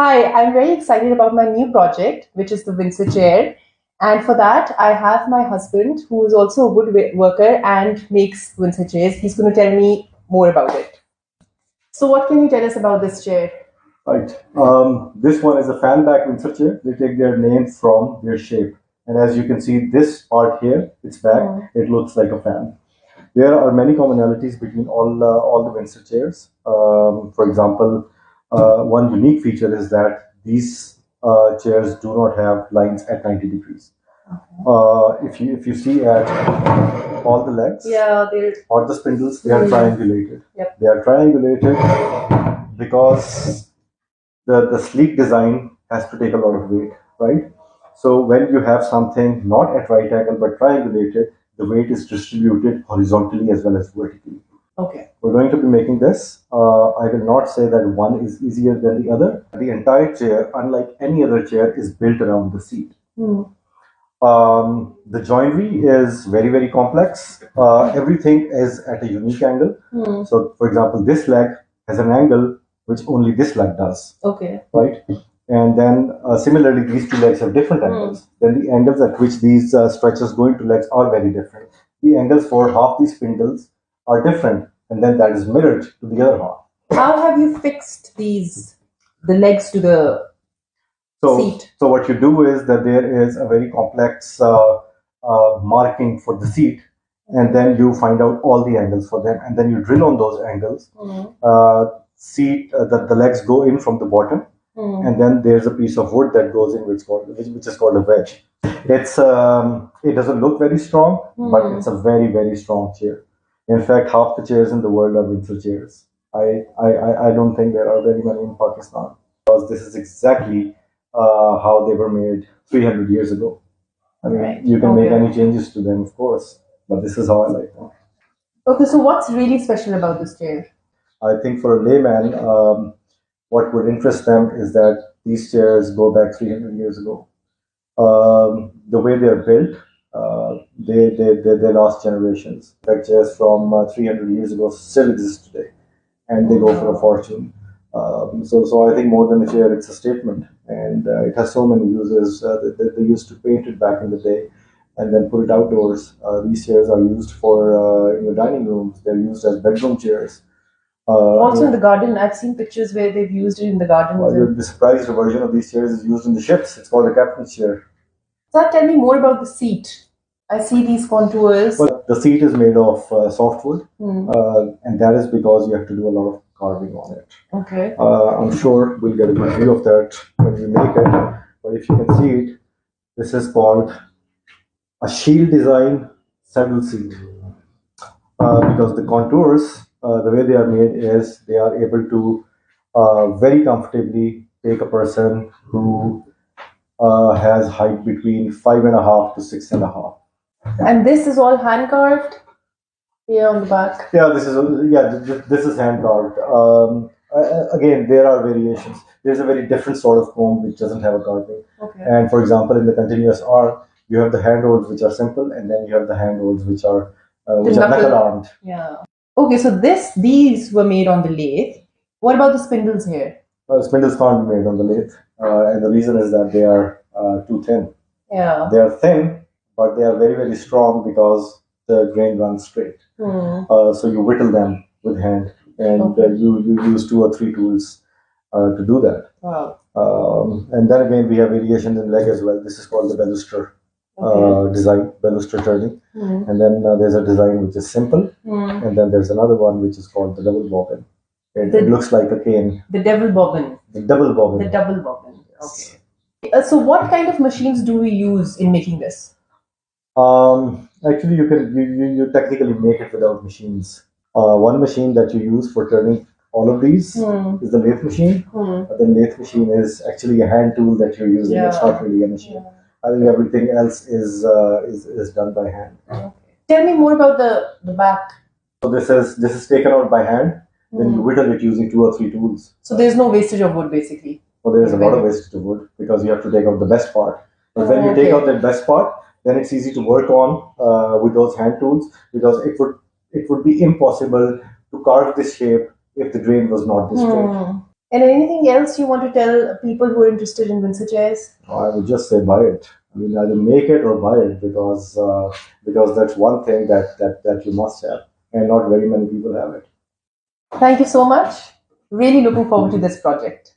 Hi, I'm very excited about my new project, which is the Windsor chair. And for that, I have my husband, who is also a worker and makes Windsor chairs. He's going to tell me more about it. So, what can you tell us about this chair? Right. This one is a fan back Windsor chair. They take their name from their shape. And as you can see, this part here, its back, it looks like a fan. There are many commonalities between all the Windsor chairs. For example, one unique feature is that these chairs do not have lines at 90 degrees. If you see at all the legs, Yeah, they're. or the spindles, they are triangulated. Yep. They are triangulated because the sleek design has to take a lot of weight, right? So when you have something not at right angle but triangulated, the weight is distributed horizontally as well as vertically. Okay. We're going to be making this. I will not say that one is easier than the other. The entire chair, unlike any other chair, is built around the seat. The joinery is very, very complex. Everything is at a unique angle. So, for example, this leg has an angle which only this leg does. Okay. Right? And then similarly, these two legs have different angles. Then the angles at which these stretchers go into legs are very different. The angles for half these spindles are different, and then that is mirrored to the other half. How have you fixed the legs to the seat? So what you do is that there is a very complex marking for the seat, and then you find out all the angles for them, and then you drill on those angles. The legs go in from the bottom, and then there's a piece of wood that goes in, which is called a wedge. It doesn't look very strong, but it's a very, very strong chair. In fact, half the chairs in the world are Windsor chairs. I don't think there are very many in Pakistan, because this is exactly how they were made 300 years ago. I mean, Right. you can make Okay. any changes to them, of course, but this is how I like them. Okay, so what's really special about this chair? I think for a layman, what would interest them is that these chairs go back 300 years ago. The way they're built, they last generations. Like chairs from 300 years ago still exist today, and they go for a fortune. So I think more than a chair, it's a statement, and it has so many uses. They used to paint it back in the day, and then put it outdoors. These chairs are used for in your dining rooms. They're used as bedroom chairs. Also in the garden, I've seen pictures where they've used it in the garden. The surprised version of these chairs is used in the ships. It's called a captain's chair. So tell me more about the seat. I see these contours. Well, the seat is made of softwood, and that is because you have to do a lot of carving on it. Okay. I'm sure we'll get a good view of that when we make it. But if you can see it, this is called a shield design saddle seat, because the contours, the way they are made is they are able to very comfortably take a person who has height between 5.5 to 6.5. And this is all hand carved here on the back. Yeah, this is hand carved. Again, there are variations. There's a very different sort of comb which doesn't have a carving. Okay. And for example, in the continuous arc, you have the handholds which are simple, and then you have the handholds which are knuckle armed. Yeah. Okay, so these were made on the lathe. What about the spindles here? Spindles can't be made on the lathe, and the reason is that they are too thin. Yeah. They are thin, but they are very, very strong because the grain runs straight. So you whittle them with hand, and you use 2 or 3 tools to do that. Wow. And then again, we have variations in leg as well. This is called the baluster design, baluster turning. And then there's a design which is simple, and then there's another one which is called the double bobbin. It looks like a cane. The double bobbin. The double bobbin. The double bobbin. Okay. So what kind of machines do we use in making this? Actually, you technically make it without machines. One machine that you use for turning all of these is the lathe machine. The lathe machine is actually a hand tool that you're using. It's not really a machine. I think everything else is done by hand. Okay. Tell me more about the back. So this is taken out by hand. Then you whittle it using 2 or 3 tools. So there's no wastage of wood, basically. Well, there is a lot of wastage of wood because you have to take out the best part. But when you take out that best part, then it's easy to work on with those hand tools, because it would be impossible to carve this shape if the grain was not this straight. And anything else you want to tell people who are interested in Windsor chairs? I would just say buy it. I mean, either make it or buy it because that's one thing that you must have, and not very many people have it. Thank you so much. Really looking forward to this project.